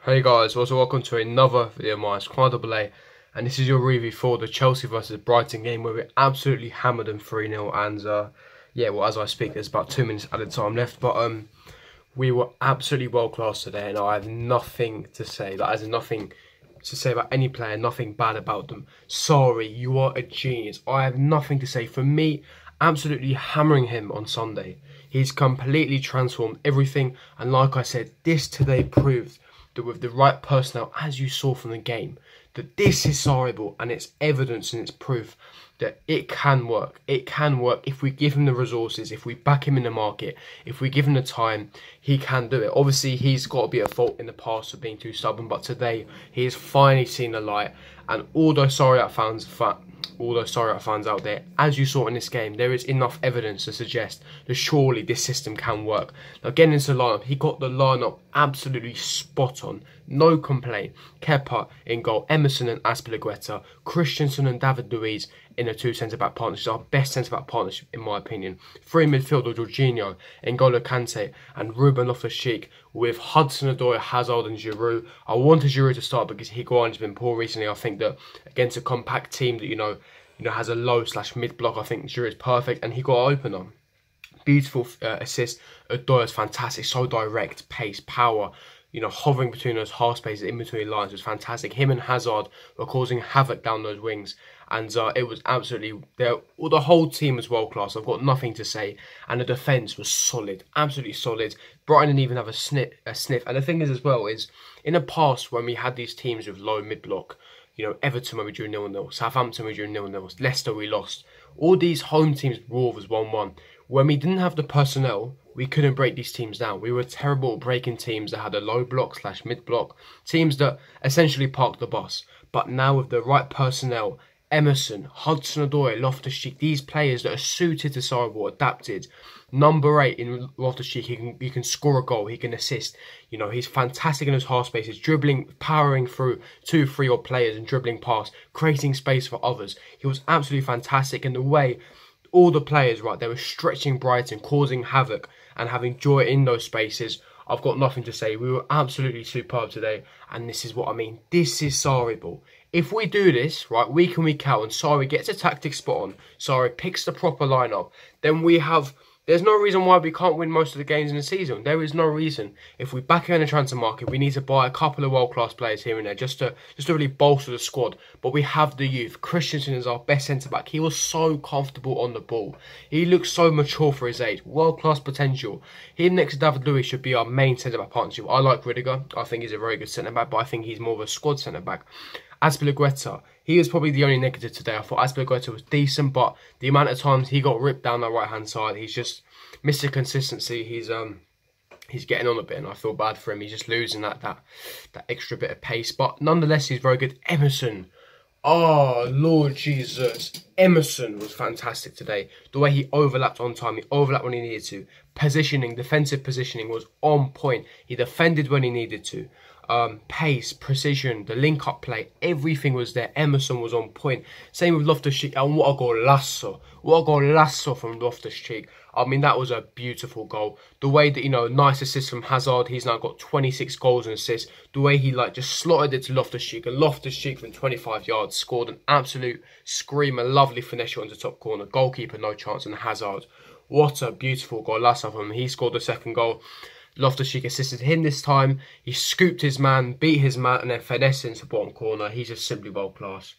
Hey guys, also welcome to another video of mine. It's A, and this is your review for the Chelsea versus Brighton game where we absolutely hammered them 3-0. And yeah, well, as I speak, there's about 2 minutes added time left, but we were absolutely world class today, and I have nothing to say. That has nothing to say about any player, nothing bad about them. Sorry, you are a genius. I have nothing to say. For me, absolutely hammering him on Sunday. He's completely transformed everything, and like I said, this today proved that with the right personnel, as you saw from the game, that this is horrible, and it's evidence and it's proof that it can work. It can work if we give him the resources, if we back him in the market, if we give him the time, he can do it. Obviously, he's got to be at fault in the past for being too stubborn, but today he has finally seen the light. And although sorry that fans out there, as you saw in this game, there is enough evidence to suggest that surely this system can work. Now, getting into the lineup, he got the lineup absolutely spot on. No complaint. Kepa in goal, Emerson and Azpilicueta, Christensen and David Luiz in a two centre-back partnership, our best centre-back partnership in my opinion. Three midfielder, Jorginho, N'Golo Kante and Ruben Loftus-Cheek with Hudson-Odoi, Hazard and Giroud. I wanted Giroud to start because Higuain's been poor recently. I think that against a compact team that, you know, has a low/mid block, I think Giroud is perfect, and he got an opener. Beautiful assist. Odoi is fantastic, so direct, pace, power. You know, hovering between those half spaces in between lines was fantastic. Him and Hazard were causing havoc down those wings, and it was absolutely there. The whole team was world class. I've got nothing to say, and the defence was solid, absolutely solid. Brighton didn't even have a sniff. And the thing is, as well, is in the past when we had these teams with low mid block, you know, Everton when we drew 0-0, Southampton we drew 0-0, Leicester we lost. All these home teams raw was 1-1. When we didn't have the personnel, we couldn't break these teams down. We were terrible at breaking teams that had a low block/mid block, teams that essentially parked the bus. But now with the right personnel, Emerson, Hudson-Odoi, Loftus-Cheek, these players that are suited to Sarabia, adapted. Number 8 in Loftus-Cheek, he can score a goal, he can assist. You know, he's fantastic in those half spaces, dribbling, powering through 2-3 odd players and dribbling past, creating space for others. He was absolutely fantastic in the way all the players, right, they were stretching Brighton, causing havoc and having joy in those spaces. I've got nothing to say. We were absolutely superb today, and this is what I mean. This is Sarri. If we do this, right, week in, week out, and Sarri gets a tactic spot on, Sarri picks the proper lineup, then there's no reason why we can't win most of the games in the season. There is no reason. If we back in the transfer market, we need to buy a couple of world-class players here and there just to really bolster the squad. But we have the youth. Christensen is our best centre-back. He was so comfortable on the ball. He looks so mature for his age. World-class potential. Him next to David Luiz should be our main centre-back partnership. I like Rudiger. I think he's a very good centre-back, but I think he's more of a squad centre-back. Azpilicueta, he was probably the only negative today. I thought Azpilicueta was decent, but the amount of times he got ripped down that right-hand side, he's just Mr. Consistency. He's getting on a bit, and I feel bad for him. He's just losing that extra bit of pace, but nonetheless, he's very good. Emerson, oh Lord Jesus, Emerson was fantastic today. The way he overlapped on time, he overlapped when he needed to. Positioning, defensive positioning was on point. He defended when he needed to. Pace, precision, the link-up play, everything was there. Emerson was on point. Same with Loftus-Cheek, and what a golazo. What a golazo from Loftus-Cheek. I mean, that was a beautiful goal. The way that, you know, nice assist from Hazard. He's now got 26 goals and assists. The way he, like, just slotted it to Loftus-Cheek. And Loftus-Cheek from 25 yards scored an absolute screamer. Lovely finesse shot into the top corner. Goalkeeper, no chance. And Hazard. What a beautiful golazo from him. He scored the second goal. Loftus-Cheek assisted him this time. He scooped his man, beat his man, and then finessed into the bottom corner. He's just simply world class.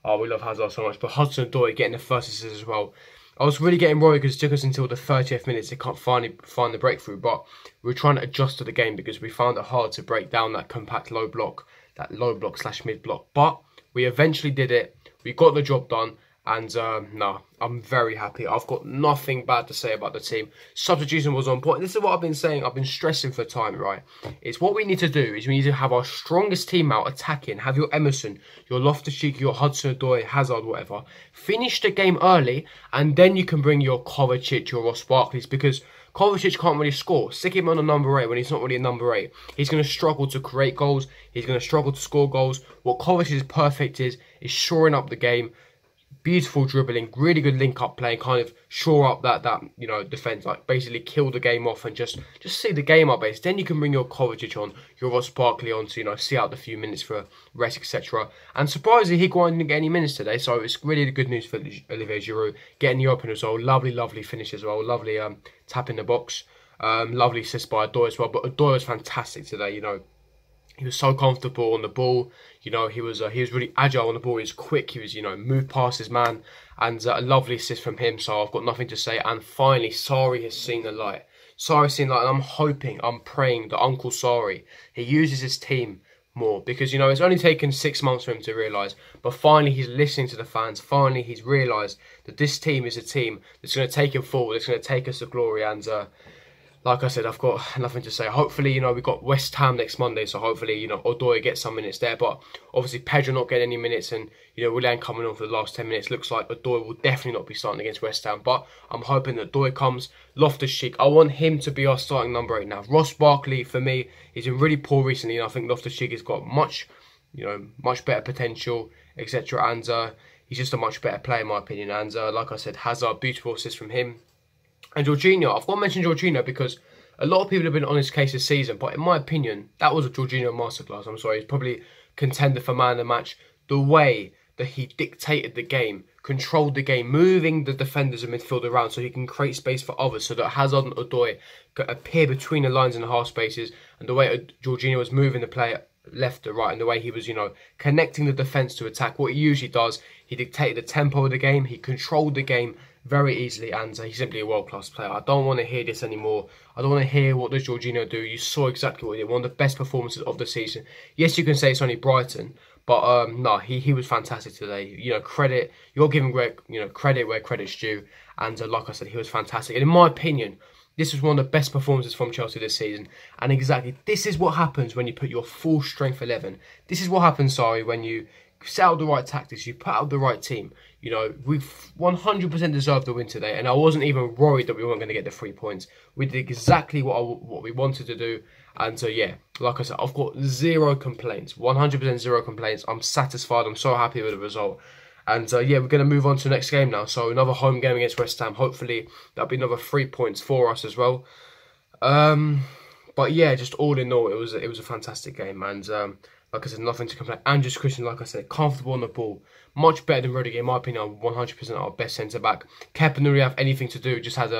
Oh, we love Hazard so much. But Hudson-Odoi getting the first assist as well. I was really getting worried because it took us until the 30th minute to finally find the breakthrough. But we were trying to adjust to the game because we found it hard to break down that compact low block/mid block. But we eventually did it. We got the job done. And no, I'm very happy. I've got nothing bad to say about the team. Substitution was on point. This is what I've been saying. I've been stressing for time, right? It's what we need to do is we need to have our strongest team out attacking. Have your Emerson, your Loftus-Cheek, your Hudson-Odoi, Hazard, whatever. Finish the game early, and then you can bring your Kovacic, your Ross Barkley's, because Kovacic can't really score. Stick him on a number 8 when he's not really a number 8. He's going to struggle to create goals. He's going to struggle to score goals. What Kovacic is perfect is shoring up the game, beautiful dribbling, really good link-up play, and kind of shore up that defence, like basically kill the game off and just see the game up base. Then you can bring your Kovacic on, your Ross Barkley on to, see out the few minutes for rest, etc. And surprisingly, Higuain didn't get any minutes today, so it's really good news for Olivier Giroud, getting the open as well. Lovely finish as well, lovely tap in the box. Lovely assist by Odoi as well, but Odoi was fantastic today. He was so comfortable on the ball. He was really agile on the ball. He was quick. He was moved past his man, and a lovely assist from him. So I've got nothing to say. And finally, Sarri has seen the light. Sarri's seen the light, and I'm praying that Uncle Sarri, he uses his team more, because it's only taken 6 months for him to realise. But finally, he's listening to the fans. Finally, he's realised that this team is a team that's going to take him forward. It's going to take us to glory. And like I said, I've got nothing to say. Hopefully, we've got West Ham next Monday, so hopefully, Odoi gets some minutes there. But obviously, Pedro not getting any minutes, and, Willian coming on for the last 10 minutes. Looks like Odoi will definitely not be starting against West Ham. But I'm hoping that Odoi comes. Loftus-Cheek, I want him to be our starting number 8 now. Ross Barkley, for me, he's been really poor recently, and I think Loftus-Cheek has got much better potential, etc. And he's just a much better player, in my opinion. And like I said, Hazard, beautiful assist from him. And Jorginho, I've got to mention Jorginho because a lot of people have been on his case this season, but in my opinion, that was a Jorginho masterclass. I'm sorry, he's probably contender for man of the match. The way that he dictated the game, controlled the game, moving the defenders and midfield around so he can create space for others, so that Hazard and Odoi could appear between the lines and the half spaces, and the way Jorginho was moving the play left to right, and the way he was, connecting the defence to attack. What he usually does, he dictated the tempo of the game, he controlled the game very easily, and he's simply a world-class player. I don't want to hear this anymore. I don't want to hear what does Jorginho do. You saw exactly what he did. One of the best performances of the season. Yes, you can say it's only Brighton, but no, he was fantastic today. Credit, you're giving credit where credit's due, and like I said, he was fantastic. And in my opinion, this was one of the best performances from Chelsea this season. And exactly, this is what happens when you put your full strength 11. This is what happens, when you set out the right tactics, you put out the right team. We've 100% deserved the win today, and I wasn't even worried that we weren't going to get the 3 points. We did exactly what we wanted to do, and so yeah, like I said, I've got zero complaints, 100% zero complaints. I'm satisfied. I'm so happy with the result, and yeah, we're going to move on to the next game now. So another home game against West Ham. Hopefully that'll be another 3 points for us as well. But yeah, just all in all, it was a fantastic game, and like I said, nothing to complain. And just Christian, like I said, comfortable on the ball. Much better than Rudiger, in my opinion. 100% our best centre-back. Kepa didn't really have anything to do. Just had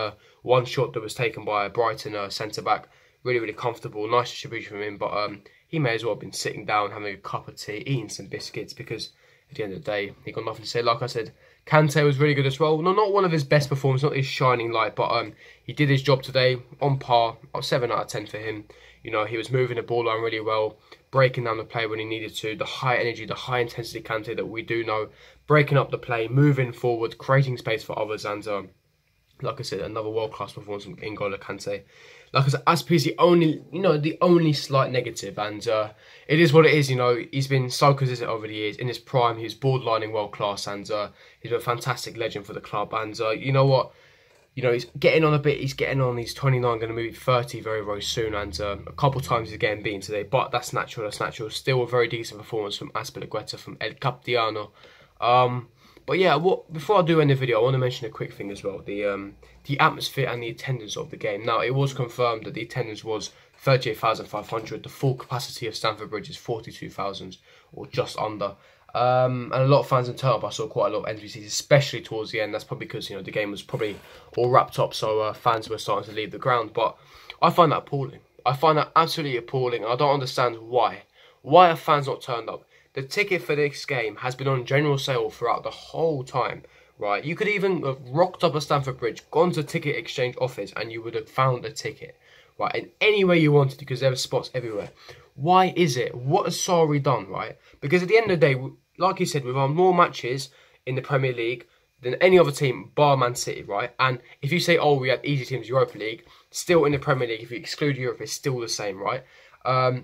one shot that was taken by a Brighton centre-back. Really comfortable. Nice distribution from him. But he may as well have been sitting down, having a cup of tea, eating some biscuits. Because at the end of the day, he got nothing to say. Like I said, Kante was really good as well. No, not one of his best performances, not his shining light. But he did his job today. On par. 7 out of 10 for him. He was moving the ball on really well, breaking down the play when he needed to, the high energy, the high intensity Kante that we do know, breaking up the play, moving forward, creating space for others, and like I said, another world-class performance from N'Golo Kante. Like I said, Aspie's the only slight negative, and it is what it is. He's been so consistent over the years. In his prime, he was borderlining world-class, and he's been a fantastic legend for the club, and you know what? He's getting on a bit. He's getting on. He's 29, going to move 30 very soon. And a couple of times he's getting beaten today. But that's natural. That's natural. Still a very decent performance from Azpilicueta, from El Capitano. But yeah, before I do end the video, I want to mention a quick thing as well. The atmosphere and the attendance of the game. Now, it was confirmed that the attendance was 38,500. The full capacity of Stamford Bridge is 42,000, or just under. And a lot of fans in turn up. I saw quite a lot of NPCs, especially towards the end. That's probably because the game was probably all wrapped up, so fans were starting to leave the ground. But I find that appalling. I find that absolutely appalling. I don't understand why. Why are fans not turned up? The ticket for this game has been on general sale throughout the whole time, right? You could even have rocked up at Stamford Bridge, gone to ticket exchange office, and you would have found a ticket, right? In any way you wanted, because there were spots everywhere. Why is it? What has Sarri done, right? Because at the end of the day, like you said, we've won more matches in the Premier League than any other team, bar Man City, right? And if you say, oh, we have easy teams, Europa League, still in the Premier League, if you exclude Europe, it's still the same, right?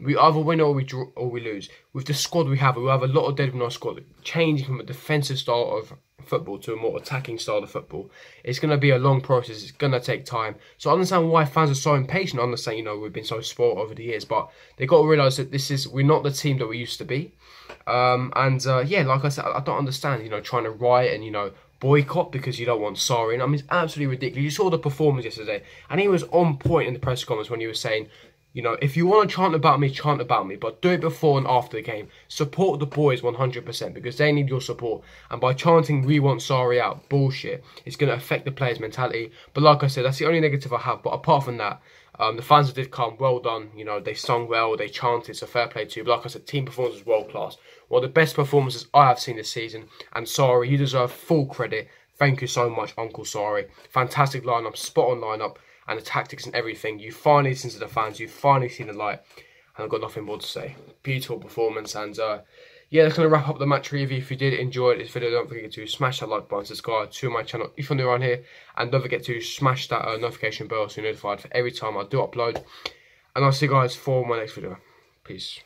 We either win or we draw or we lose. With the squad we have a lot of depth in our squad. Changing from a defensive style of football to a more attacking style of football, it's going to be a long process. It's going to take time. So I understand why fans are so impatient. I understand, you know, we've been so spoiled over the years, but they got to realise that we're not the team that we used to be. Yeah, like I said, I don't understand, you know, trying to riot and, you know, boycott because you don't want Sarri. I mean, it's absolutely ridiculous. You saw the performance yesterday, and he was on point in the press conference when he was saying, you know, if you want to chant about me, but do it before and after the game. Support the boys 100% because they need your support. And by chanting, we want Sarri out, bullshit, it's going to affect the players' mentality. But like I said, that's the only negative I have. But apart from that, the fans did come, well done. You know, they sung well, they chanted, so fair play to you. But like I said, team performance was world class. One of the best performances I have seen this season. And Sarri, you deserve full credit. Thank you so much, Uncle Sarri. Fantastic lineup, spot on lineup. And the tactics and everything. You finally listened to the fans. You've finally seen the light. And I've got nothing more to say. Beautiful performance. And yeah, that's going to wrap up the match review. If you did enjoy this video, don't forget to smash that like button, subscribe to my channel if you're new around here. And don't forget to smash that notification bell so you're notified for every time I do upload. And I'll see you guys for my next video. Peace.